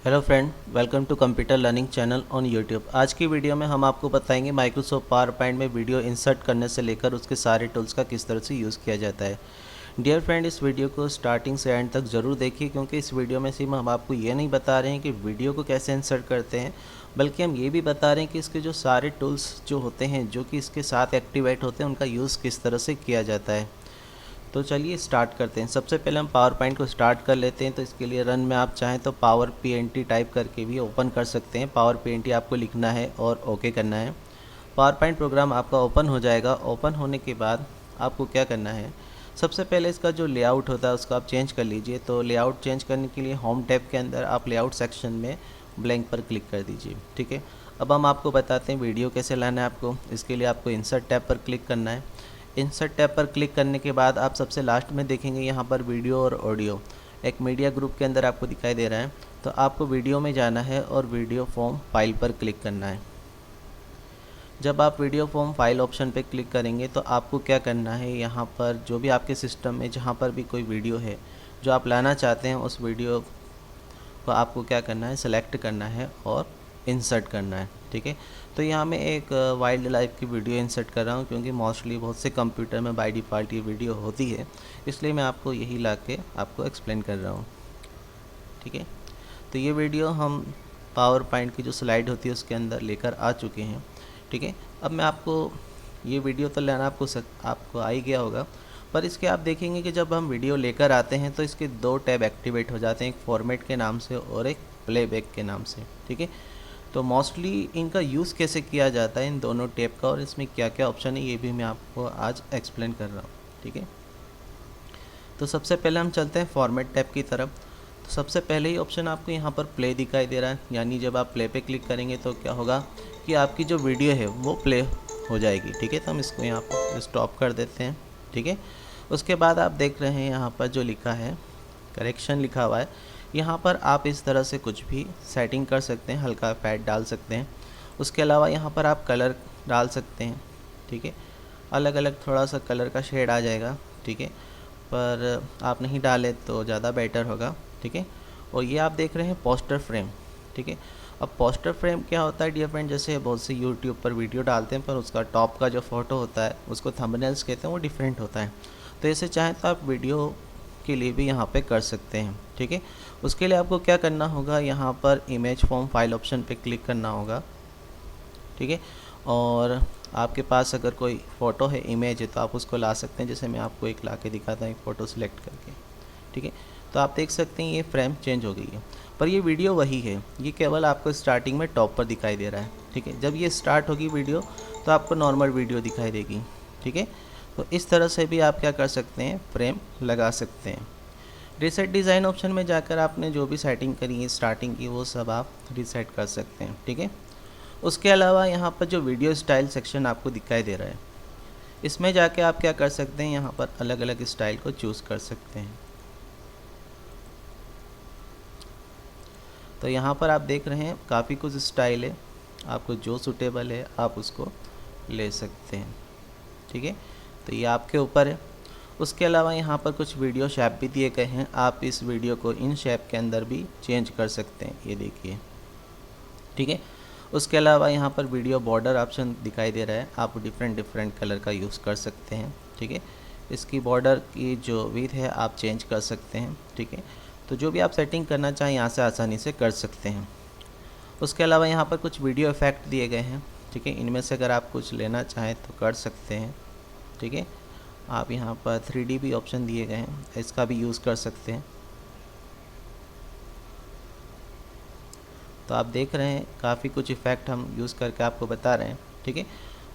Hello friend, welcome to computer learning channel on YouTube. आज की video में हम आपको बताएंगे माइक्रोसॉफ्ट पावर पॉइंट में वीडियो इंसर्ट करने से लेकर उसके सारे टूल्स का किस तरह से यूज़ किया जाता है। डियर फ्रेंड, इस वीडियो को स्टार्टिंग से एंड तक ज़रूर देखिए, क्योंकि इस वीडियो में सिर्फ हम आपको ये नहीं बता रहे हैं कि वीडियो को कैसे इंसर्ट करते हैं, बल्कि हम ये भी बता रहे हैं कि इसके जो सारे टूल्स जो होते हैं, जो कि इसके साथ एक्टिवेट होते हैं, उनका यूज़ किस तरह से किया जाता है। तो चलिए स्टार्ट करते हैं। सबसे पहले हम पावर पॉइंट को स्टार्ट कर लेते हैं। तो इसके लिए रन में आप चाहें तो पावर पीएनटी टाइप करके भी ओपन कर सकते हैं। पावर पीएनटी आपको लिखना है और ओके करना है। पावर पॉइंट प्रोग्राम आपका ओपन हो जाएगा। ओपन होने के बाद आपको क्या करना है, सबसे पहले इसका जो लेआउट होता है उसको आप चेंज कर लीजिए। तो लेआउट चेंज करने के लिए होम टैब के अंदर आप लेआउट सेक्शन में ब्लैंक पर क्लिक कर दीजिए। ठीक है, अब हम आपको बताते हैं वीडियो कैसे लाना है आपको। इसके लिए आपको इंसर्ट टैब पर क्लिक करना है। इंसर्ट टैब पर क्लिक करने के बाद आप सबसे लास्ट में देखेंगे यहाँ पर वीडियो और ऑडियो एक मीडिया ग्रुप के अंदर आपको दिखाई दे रहा है। तो आपको वीडियो में जाना है और वीडियो फॉर्म फाइल पर क्लिक करना है। जब आप वीडियो फॉर्म फाइल ऑप्शन पर क्लिक करेंगे तो आपको क्या करना है, यहाँ पर जो भी आपके सिस्टम में जहाँ पर भी कोई वीडियो है जो आप लाना चाहते हैं, उस वीडियो को आपको क्या करना है, सेलेक्ट करना है और इंसर्ट करना है। ठीक है, तो यहाँ मैं एक वाइल्ड लाइफ की वीडियो इंसर्ट कर रहा हूँ, क्योंकि मोस्टली बहुत से कंप्यूटर में बाय डिफ़ॉल्ट ये वीडियो होती है, इसलिए मैं आपको यही ला के आपको एक्सप्लेन कर रहा हूँ। ठीक है, तो ये वीडियो हम पावर पॉइंट की जो स्लाइड होती है उसके अंदर लेकर आ चुके हैं। ठीक है, अब मैं आपको ये वीडियो तो लेना आपको आ ही गया होगा, पर इसके आप देखेंगे कि जब हम वीडियो लेकर आते हैं तो इसके दो टैब एक्टिवेट हो जाते हैं, एक फॉर्मेट के नाम से और एक प्लेबैक के नाम से। ठीक है, तो मोस्टली इनका यूज़ कैसे किया जाता है इन दोनों टैब का, और इसमें क्या क्या ऑप्शन है, ये भी मैं आपको आज एक्सप्लेन कर रहा हूँ। ठीक है, तो सबसे पहले हम चलते हैं फॉर्मेट टैब की तरफ। तो सबसे पहले ही ऑप्शन आपको यहाँ पर प्ले दिखाई दे रहा है, यानी जब आप प्ले पे क्लिक करेंगे तो क्या होगा कि आपकी जो वीडियो है वो प्ले हो जाएगी। ठीक है, तो हम इसको यहाँ पर स्टॉप कर देते हैं। ठीक है, उसके बाद आप देख रहे हैं यहाँ पर जो लिखा है करेक्शन लिखा हुआ है, यहाँ पर आप इस तरह से कुछ भी सेटिंग कर सकते हैं, हल्का फैट डाल सकते हैं। उसके अलावा यहाँ पर आप कलर डाल सकते हैं। ठीक है, अलग अलग थोड़ा सा कलर का शेड आ जाएगा। ठीक है, पर आप नहीं डालें तो ज़्यादा बेटर होगा। ठीक है, और ये आप देख रहे हैं पोस्टर फ्रेम। ठीक है, अब पोस्टर फ्रेम क्या होता है डियर फ्रेंड, जैसे बहुत से यूट्यूब पर वीडियो डालते हैं पर उसका टॉप का जो फ़ोटो होता है उसको थंबनेल्स कहते हैं, वो डिफरेंट होता है। तो ऐसे चाहें तो आप वीडियो के लिए भी यहाँ पे कर सकते हैं। ठीक है, उसके लिए आपको क्या करना होगा, यहाँ पर इमेज फॉर्म फाइल ऑप्शन पे क्लिक करना होगा। ठीक है, और आपके पास अगर कोई फ़ोटो है, इमेज है, तो आप उसको ला सकते हैं। जैसे मैं आपको एक ला के दिखाता हूँ, एक फ़ोटो सिलेक्ट करके। ठीक है, तो आप देख सकते हैं ये फ्रेम चेंज हो गई है, पर ये वीडियो वही है, ये केवल आपको स्टार्टिंग में टॉप पर दिखाई दे रहा है। ठीक है, जब ये स्टार्ट होगी वीडियो तो आपको नॉर्मल वीडियो दिखाई देगी। ठीक है, तो इस तरह से भी आप क्या कर सकते हैं, फ्रेम लगा सकते हैं। रीसेट डिज़ाइन ऑप्शन में जाकर आपने जो भी सेटिंग करी है स्टार्टिंग की, वो सब आप रीसेट कर सकते हैं। ठीक है, उसके अलावा यहाँ पर जो वीडियो स्टाइल सेक्शन आपको दिखाई दे रहा है, इसमें जाके आप क्या कर सकते हैं, यहाँ पर अलग अलग स्टाइल को चूज़ कर सकते हैं। तो यहाँ पर आप देख रहे हैं काफ़ी कुछ स्टाइल है, आपको जो सूटेबल है आप उसको ले सकते हैं। ठीक है, तो ये आपके ऊपर है। उसके अलावा यहाँ पर कुछ वीडियो शेप भी दिए गए हैं, आप इस वीडियो को इन शेप के अंदर भी चेंज कर सकते हैं, ये देखिए। ठीक है, उसके अलावा यहाँ पर वीडियो बॉर्डर ऑप्शन दिखाई दे रहा है, आप डिफरेंट कलर का यूज़ कर सकते हैं। ठीक है, इसकी बॉर्डर की जो विड्थ है आप चेंज कर सकते हैं। ठीक है, तो जो भी आप सेटिंग करना चाहें यहाँ से आसानी से कर सकते हैं। उसके अलावा यहाँ पर कुछ वीडियो इफ़ेक्ट दिए गए हैं। ठीक है, इनमें से अगर आप कुछ लेना चाहें तो कर सकते हैं। ठीक है, आप यहाँ पर 3D भी ऑप्शन दिए गए हैं, इसका भी यूज़ कर सकते हैं। तो आप देख रहे हैं काफ़ी कुछ इफ़ेक्ट हम यूज़ करके आपको बता रहे हैं। ठीक है,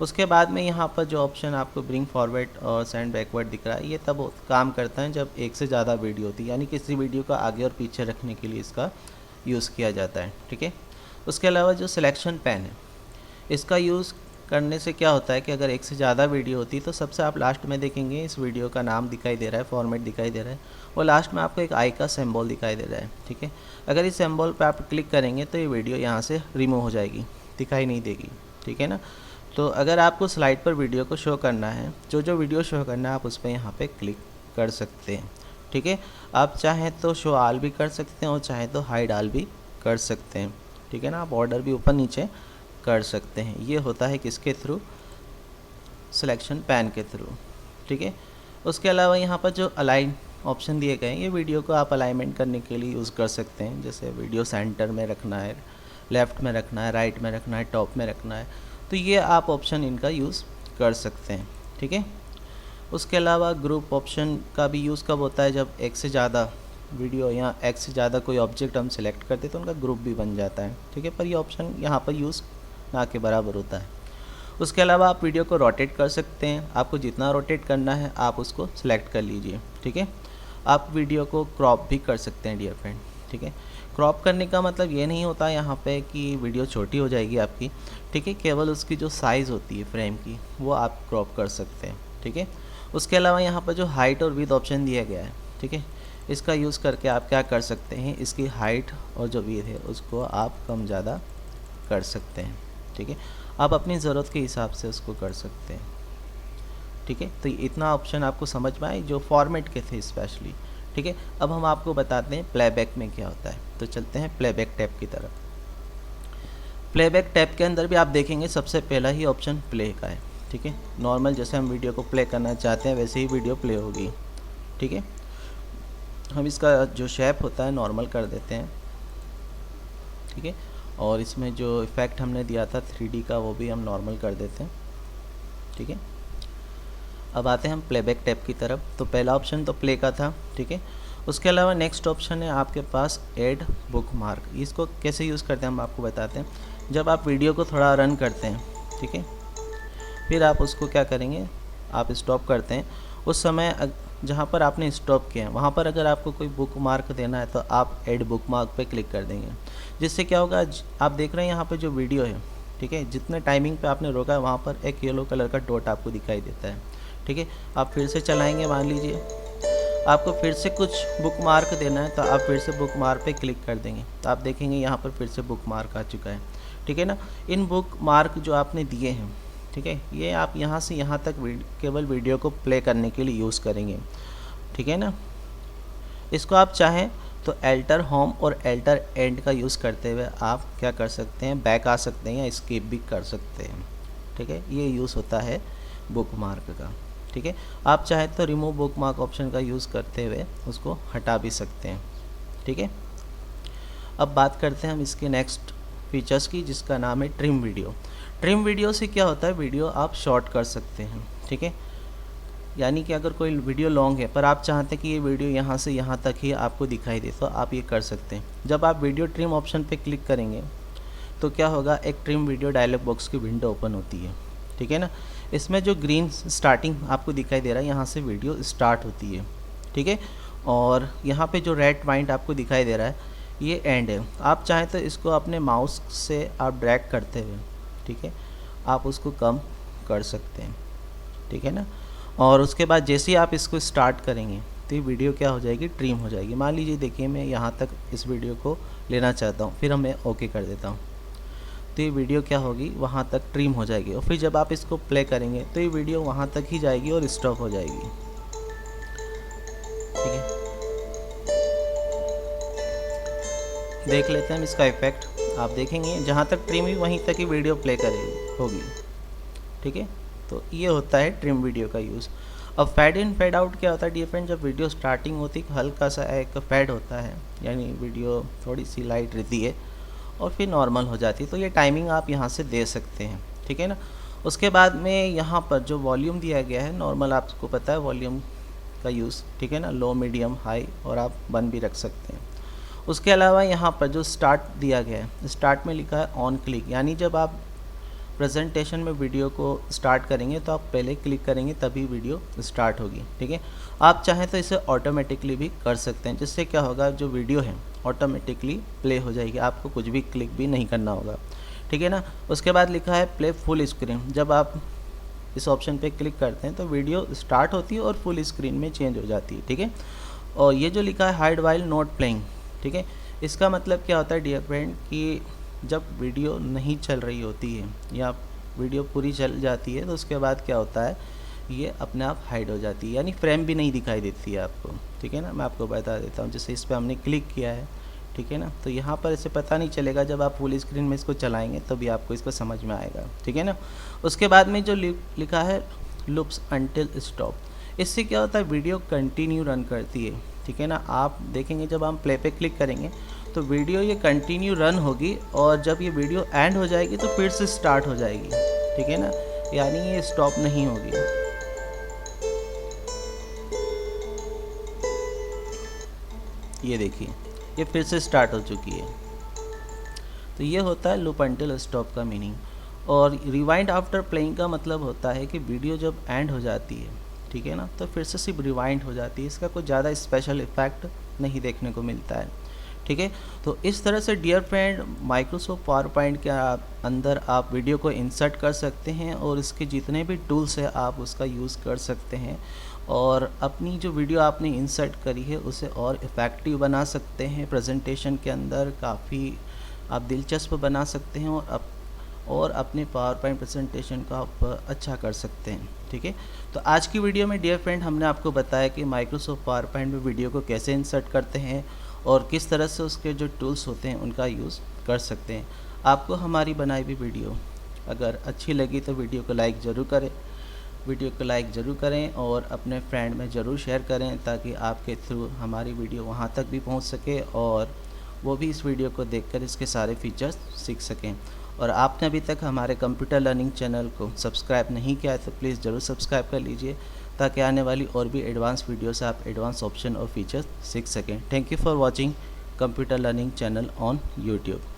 उसके बाद में यहाँ पर जो ऑप्शन आपको ब्रिंग फॉरवर्ड और सेंड बैकवर्ड दिख रहा है, ये तब काम करता है जब एक से ज़्यादा वीडियो होती है, यानी किसी वीडियो को आगे और पीछे रखने के लिए इसका यूज़ किया जाता है। ठीक है, उसके अलावा जो सिलेक्शन पेन है, इसका यूज़ करने से क्या होता है कि अगर एक से ज़्यादा वीडियो होती है तो सबसे आप लास्ट में देखेंगे इस वीडियो का नाम दिखाई दे रहा है, फॉर्मेट दिखाई दे रहा है, और लास्ट में आपको एक आई का सिंबल दिखाई दे रहा है। ठीक है, अगर इस सिंबल पर आप क्लिक करेंगे तो ये वीडियो यहाँ से रिमूव हो जाएगी, दिखाई नहीं देगी। ठीक है ना, तो अगर आपको स्लाइड पर वीडियो को शो करना है, जो वीडियो शो करना है आप उस पर यहाँ पर क्लिक कर सकते हैं। ठीक है, आप चाहें तो शो आल भी कर सकते हैं और चाहें तो हाइड आल भी कर सकते हैं, ठीक है ना। आप ऑर्डर भी ऊपर नीचे कर सकते हैं। ये होता है किसके थ्रू, सिलेक्शन पैन के थ्रू, ठीक है। उसके अलावा यहाँ पर जो अलाइन ऑप्शन दिए गए हैं, ये वीडियो को आप अलाइनमेंट करने के लिए यूज़ कर सकते हैं। जैसे वीडियो सेंटर में रखना है, लेफ़्ट में रखना है, राइट में रखना है, टॉप में रखना है, तो ये आप ऑप्शन इनका यूज़ कर सकते हैं, ठीक है। उसके अलावा ग्रुप ऑप्शन का भी यूज़ कब होता है, जब एक से ज़्यादा वीडियो या एक से ज़्यादा कोई ऑब्जेक्ट हम सिलेक्ट करते हैं तो उनका ग्रुप भी बन जाता है, ठीक है। पर ये ऑप्शन यहाँ पर यूज़ ना के बराबर होता है। उसके अलावा आप वीडियो को रोटेट कर सकते हैं। आपको जितना रोटेट करना है आप उसको सिलेक्ट कर लीजिए, ठीक है। आप वीडियो को क्रॉप भी कर सकते हैं डियर फ्रेंड, ठीक है। क्रॉप करने का मतलब ये नहीं होता यहाँ पे कि वीडियो छोटी हो जाएगी आपकी, ठीक है। केवल उसकी जो साइज़ होती है फ्रेम की वो आप क्रॉप कर सकते हैं, ठीक है। उसके अलावा यहाँ पर जो हाइट और विड्थ ऑप्शन दिया गया है, ठीक है, इसका यूज़ करके आप क्या कर सकते हैं, इसकी हाइट और जो विड्थ है उसको आप कम ज़्यादा कर सकते हैं, ठीक है। आप अपनी ज़रूरत के हिसाब से उसको कर सकते हैं, ठीक है। तो इतना ऑप्शन आपको समझ में आए जो फॉर्मेट के थे स्पेशली, ठीक है। अब हम आपको बताते हैं प्लेबैक में क्या होता है। तो चलते हैं प्लेबैक टैब की तरफ। प्लेबैक टैब के अंदर भी आप देखेंगे सबसे पहला ही ऑप्शन प्ले का है, ठीक है। नॉर्मल जैसे हम वीडियो को प्ले करना चाहते हैं वैसे ही वीडियो प्ले होगी, ठीक है। हम इसका जो शेप होता है नॉर्मल कर देते हैं, ठीक है। और इसमें जो इफ़ेक्ट हमने दिया था 3D का वो भी हम नॉर्मल कर देते हैं, ठीक है। अब आते हैं हम प्लेबैक टैब की तरफ। तो पहला ऑप्शन तो प्ले का था, ठीक है। उसके अलावा नेक्स्ट ऑप्शन है आपके पास ऐड बुकमार्क। इसको कैसे यूज़ करते हैं हम आपको बताते हैं। जब आप वीडियो को थोड़ा रन करते हैं, ठीक है, फिर आप उसको क्या करेंगे, आप स्टॉप करते हैं। उस समय जहाँ पर आपने स्टॉप किया है वहाँ पर अगर आपको कोई बुक मार्क देना है तो आप ऐड बुक मार्क पे क्लिक कर देंगे। जिससे क्या होगा, आप देख रहे हैं यहाँ पे जो वीडियो है, ठीक है, जितने टाइमिंग पे आपने रोका है वहाँ पर एक येलो कलर का डॉट आपको दिखाई देता है, ठीक है। आप फिर से चलाएंगे, मान लीजिए आपको फिर से कुछ बुक मार्क देना है तो आप फिर से बुक मार्क पे क्लिक कर देंगे तो आप देखेंगे यहाँ पर फिर से बुक मार्क आ चुका है, ठीक है ना। इन बुक मार्क जो आपने दिए हैं, ठीक है, ये आप यहाँ से यहाँ तक केवल वीडियो को प्ले करने के लिए यूज़ करेंगे, ठीक है ना। इसको आप चाहें तो एल्टर होम और एल्टर एंड का यूज़ करते हुए आप क्या कर सकते हैं, बैक आ सकते हैं या स्किप भी कर सकते हैं, ठीक है। ये यूज़ होता है बुक मार्क का, ठीक है। आप चाहें तो रिमूव बुक मार्क ऑप्शन का यूज़ करते हुए उसको हटा भी सकते हैं, ठीक है। अब बात करते हैं हम इसके नेक्स्ट फीचर्स की, जिसका नाम है ट्रिम वीडियो। ट्रिम वीडियो से क्या होता है, वीडियो आप शॉर्ट कर सकते हैं, ठीक है। यानी कि अगर कोई वीडियो लॉन्ग है पर आप चाहते हैं कि ये वीडियो यहाँ से यहाँ तक ही आपको दिखाई दे तो आप ये कर सकते हैं। जब आप वीडियो ट्रिम ऑप्शन पे क्लिक करेंगे तो क्या होगा, एक ट्रिम वीडियो डायलॉग बॉक्स की विंडो ओपन होती है, ठीक है ना। इसमें जो ग्रीन स्टार्टिंग आपको दिखाई दे रहा है यहाँ से वीडियो स्टार्ट होती है, ठीक है। और यहाँ पे जो रेड पॉइंट आपको दिखाई दे रहा है ये एंड है। आप चाहें तो इसको अपने माउस से आप ड्रैग करते हुए, ठीक है, आप उसको कम कर सकते हैं, ठीक है ना। और उसके बाद जैसे ही आप इसको स्टार्ट करेंगे तो ये वीडियो क्या हो जाएगी, ट्रिम हो जाएगी। मान लीजिए देखिए मैं यहाँ तक इस वीडियो को लेना चाहता हूँ, फिर मैं ओके कर देता हूँ तो ये वीडियो क्या होगी, वहाँ तक ट्रिम हो जाएगी। और फिर जब आप इसको प्ले करेंगे तो ये वीडियो वहाँ तक ही जाएगी और स्टॉप हो जाएगी, ठीक है। देख लेते हैं हम इसका इफेक्ट। आप देखेंगे जहाँ तक ट्रिम हुई वहीं तक ही वीडियो प्ले करेगी होगी, ठीक है। तो ये होता है ट्रिम वीडियो का यूज़। अब फेड इन फेड आउट क्या होता है डियर फ्रेंड, जब वीडियो स्टार्टिंग होती है हल्का सा एक फेड होता है, यानी वीडियो थोड़ी सी लाइट रहती है और फिर नॉर्मल हो जाती है। तो ये टाइमिंग आप यहाँ से दे सकते हैं, ठीक है ना। उसके बाद में यहाँ पर जो वॉल्यूम दिया गया है नॉर्मल, आपको पता है वॉल्यूम का यूज़, ठीक है ना, लो मीडियम हाई, और आप बंद भी रख सकते हैं। उसके अलावा यहाँ पर जो स्टार्ट दिया गया है, स्टार्ट में लिखा है ऑन क्लिक, यानी जब आप प्रेजेंटेशन में वीडियो को स्टार्ट करेंगे तो आप पहले क्लिक करेंगे तभी वीडियो स्टार्ट होगी, ठीक है। आप चाहें तो इसे ऑटोमेटिकली भी कर सकते हैं, जिससे क्या होगा, जो वीडियो है ऑटोमेटिकली प्ले हो जाएगी, आपको कुछ भी क्लिक भी नहीं करना होगा, ठीक है ना। उसके बाद लिखा है प्ले फुल स्क्रीन। जब आप इस ऑप्शन पे क्लिक करते हैं तो वीडियो स्टार्ट होती है और फुल स्क्रीन में चेंज हो जाती है, ठीक है। और ये जो लिखा है हाइड वाइल नॉट प्लेइंग, ठीक है, इसका मतलब क्या होता है डियर फ्रेंड कि जब वीडियो नहीं चल रही होती है या वीडियो पूरी चल जाती है तो उसके बाद क्या होता है, ये अपने आप हाइड हो जाती है, यानी फ्रेम भी नहीं दिखाई देती है आपको, ठीक है ना। मैं आपको बता देता हूँ, जैसे इस पर हमने क्लिक किया है, ठीक है ना। तो यहाँ पर इसे पता नहीं चलेगा, जब आप फुल स्क्रीन में इसको चलाएंगे तभी आपको इसको समझ में आएगा, ठीक है ना। उसके बाद में जो लिखा है लूप्स अंटिल स्टॉप, इससे क्या होता है, वीडियो कंटिन्यू रन करती है, ठीक है ना। आप देखेंगे जब हम प्ले पे क्लिक करेंगे तो वीडियो ये कंटिन्यू रन होगी, और जब ये वीडियो एंड हो जाएगी तो फिर से स्टार्ट हो जाएगी, ठीक है ना, यानी ये स्टॉप नहीं होगी। ये देखिए ये फिर से स्टार्ट हो चुकी है। तो ये होता है लूप अंटिल स्टॉप का मीनिंग। और रिवाइंड आफ्टर प्लेइंग का मतलब होता है कि वीडियो जब एंड हो जाती है, ठीक है ना, तो फिर से सिर्फ रिवाइंड हो जाती है, इसका कोई ज़्यादा स्पेशल इफेक्ट नहीं देखने को मिलता है, ठीक है। तो इस तरह से dear friend Microsoft PowerPoint के अंदर आप वीडियो को इंसर्ट कर सकते हैं, और इसके जितने भी टूल्स हैं आप उसका यूज़ कर सकते हैं, और अपनी जो वीडियो आपने इंसर्ट करी है उसे और इफ़ेक्टिव बना सकते हैं, प्रेजेंटेशन के अंदर काफ़ी आप दिलचस्प बना सकते हैं, और अपने पावर पॉइंट प्रेजेंटेशन को आप अच्छा कर सकते हैं, ठीक है। तो आज की वीडियो में डियर फ्रेंड हमने आपको बताया कि माइक्रोसॉफ्ट पावर पॉइंट में वीडियो को कैसे इंसर्ट करते हैं, और किस तरह से उसके जो टूल्स होते हैं उनका यूज़ कर सकते हैं। आपको हमारी बनाई हुई वीडियो अगर अच्छी लगी तो वीडियो को लाइक ज़रूर करें, और अपने फ्रेंड में ज़रूर शेयर करें, ताकि आपके थ्रू हमारी वीडियो वहाँ तक भी पहुँच सके और वो भी इस वीडियो को देखकर इसके सारे फीचर्स सीख सकें। और आपने अभी तक हमारे कंप्यूटर लर्निंग चैनल को सब्सक्राइब नहीं किया है तो प्लीज़ ज़रूर सब्सक्राइब कर लीजिए, ताकि आने वाली और भी एडवांस वीडियो से आप एडवांस ऑप्शन और फीचर्स सीख सकें। Thank you for watching computer learning channel on YouTube.